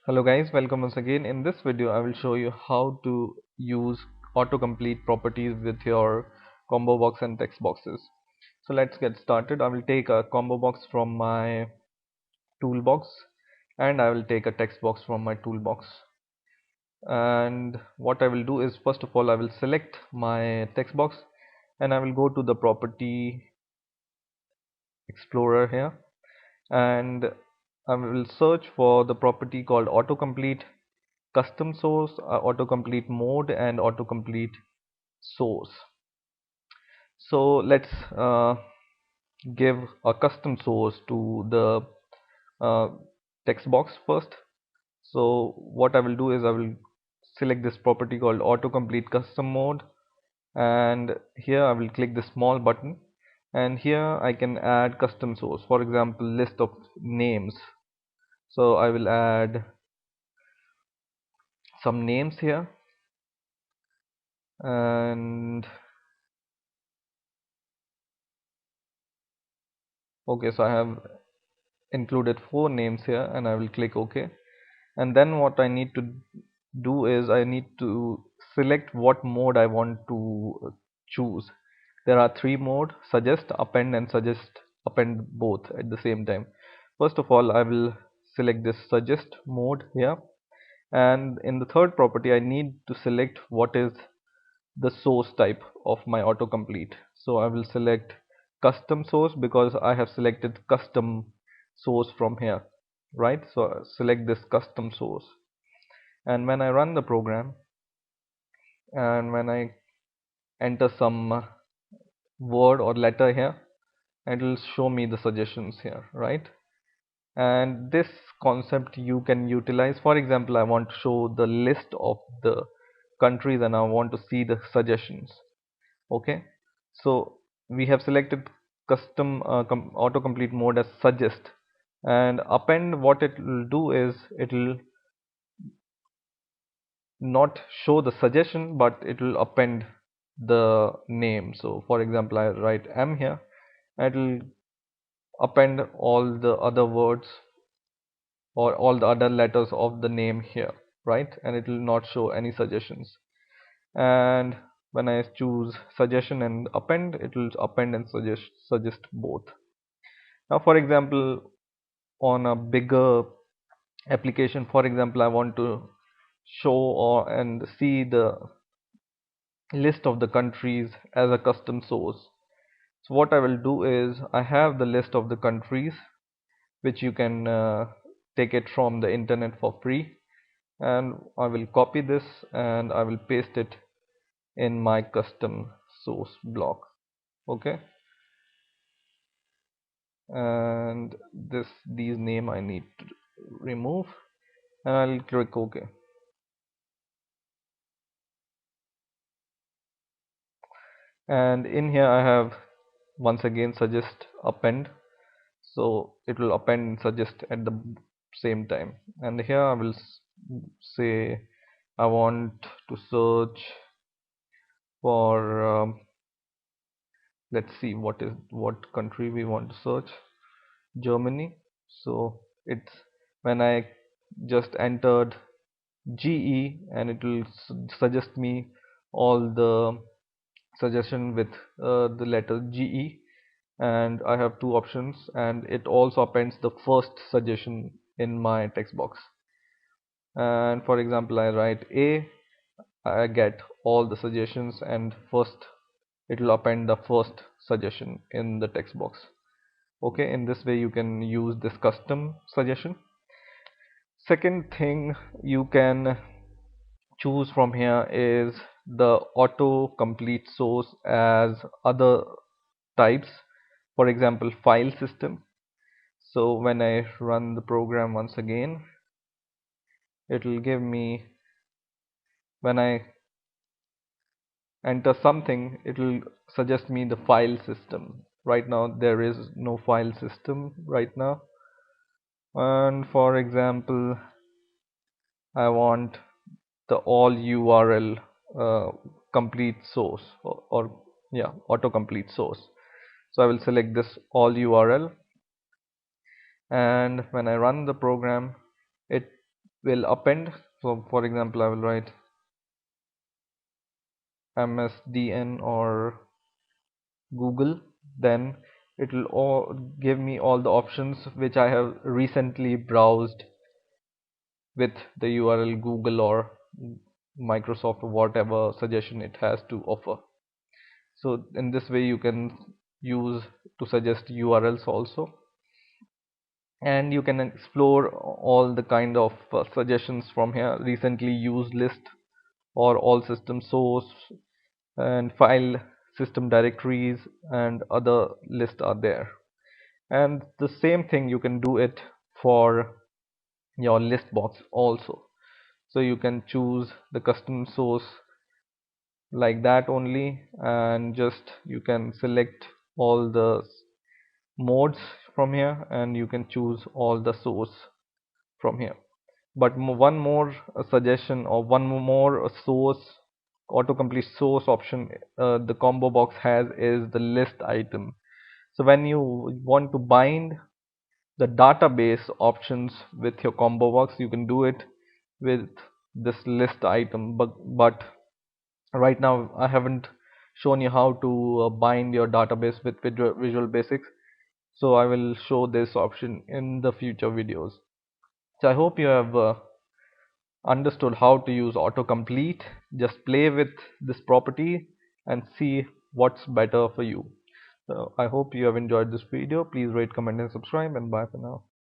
Hello guys, welcome once again. In this video I will show you how to use autocomplete properties with your combo box and text boxes. So let's get started. I will take a combo box from my toolbox and I will take a text box from my toolbox. And what I will do is, first of all, I will select my text box and I will go to the property explorer here, and I will search for the property called autocomplete custom source, autocomplete mode, and autocomplete source. So let's give a custom source to the uh, text box first. So what I will do is I will select this property called autocomplete custom mode, and here I will click the small button, and here I can add custom source, for example list of names. So I will add some names here, and okay, so I have included 4 names here, and I will click OK. And then what I need to do is I need to select what mode I want to choose. There are 3 modes: suggest, append, and suggest append both at the same time. First of all, I will select this suggest mode here, and in the third property I need to select what is the source type of my autocomplete. So I will select custom source because I have selected custom source from here, right? So select this custom source, and when I run the program and when I enter some word or letter here, it will show me the suggestions here, right? And this concept you can utilize. For example, I want to show the list of the countries and I want to see the suggestions. Okay, so we have selected custom autocomplete mode as suggest, and append, what it will do is it will not show the suggestion but it will append the name. So for example, I write M here, it will append all the other words or all the other letters of the name here, right? And it will not show any suggestions. And when I choose suggestion and append, it will append and suggest both. Now for example, on a bigger application, for example I want to show or and see the list of the countries as a custom source. So what I will do is I have the list of the countries which you can take it from the internet for free, and I will copy this and I will paste it in my custom source block. Okay, and these name I need to remove, and I'll click OK. And in here I have once again suggest, append, so it will append and suggest at the same time. And here I will say I want to search for let's see what country we want to search. Germany. So it's when I just entered GE, and it will suggest me all the suggestion with the letter GE, and I have 2 options, and it also appends the first suggestion in my text box. And for example I write A, I get all the suggestions, and first it will append the first suggestion in the text box. Okay, in this way you can use this custom suggestion. Second thing you can choose from here is the auto complete source as other types, for example file system. So when I run the program once again, it will give me, when I enter something, it will suggest me the file system. Right now there is no file system right now, and for example I want the all URL complete source, or yeah, autocomplete source. So I will select this all URL, and when I run the program, it will append. So for example, I will write MSDN or Google, then it will all give me all the options which I have recently browsed with the URL Google or Microsoft or whatever suggestion it has to offer. So in this way you can use to suggest URLs also, and you can explore all the kind of suggestions from here: recently used list or all system source and file system directories and other lists are there. And the same thing you can do it for your list box also. So you can choose the custom source like that only, and just you can select all the modes from here and you can choose all the source from here. But one more suggestion, or one more source autocomplete source option the combo box has is the list item. So when you want to bind the database options with your combo box, you can do it with this list item. But right now I haven't shown you how to bind your database with Visual Basics, so I will show this option in the future videos. So I hope you have understood how to use autocomplete. Just play with this property and see what's better for you. So I hope you have enjoyed this video. Please rate, comment and subscribe, and bye for now.